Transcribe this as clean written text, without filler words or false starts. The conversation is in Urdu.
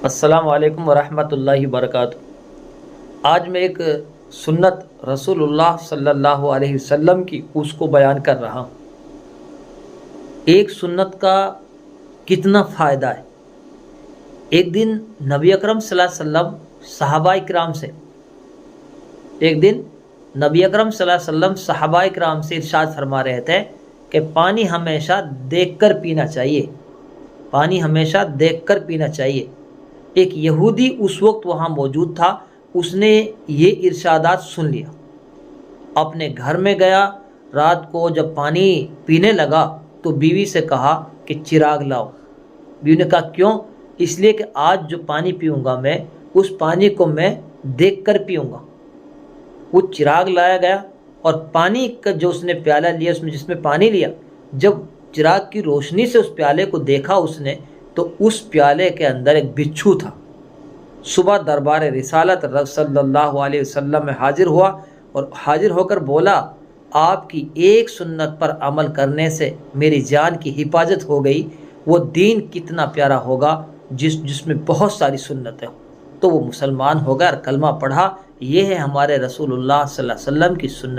السلام علیکم ورحمۃ اللہ وبرکاتہ۔ آج میں ایک سنت رسول اللہ صلی اللہ علیہ وسلم کی اس کو بیان کر رہا ہوں۔ ایک سنت کا کتنا فائدہ ہے۔ ایک دن نبی اکرم صلی اللہ علیہ وسلم صحابہ کرام سے ارشاد فرما رہے تھے کہ پانی ہمیشہ دیکھ کر پینا چاہیے، پانی ہمیشہ دیکھ کر پینا چاہیے۔ ایک یہودی اس وقت وہاں موجود تھا، اس نے یہ ارشادات سن لیا، اپنے گھر میں گیا، رات کو جب پانی پینے لگا تو بیوی سے کہا کہ چراغ لاؤ۔ بیوی نے کہا کیوں؟ اس لیے کہ آج جو پانی پیوں گا میں، اس پانی کو میں دیکھ کر پیوں گا۔ وہ چراغ لایا گیا اور پانی کا جو اس نے پیالہ لیا، اس میں جس میں پانی لیا، جب چراغ کی روشنی سے اس پیالے کو دیکھا اس نے، تو اس پیالے کے اندر ایک بچھو تھا۔ صبح دربار رسالت صلی اللہ علیہ وسلم میں حاضر ہوا اور حاضر ہو کر بولا، آپ کی ایک سنت پر عمل کرنے سے میری جان کی حفاظت ہو گئی۔ وہ دین کتنا پیارا ہوگا جس میں بہت ساری سنتیں ہوں۔ تو وہ مسلمان ہو گیا اور کلمہ پڑھا۔ یہ ہے ہمارے رسول اللہ صلی اللہ علیہ وسلم کی سنت۔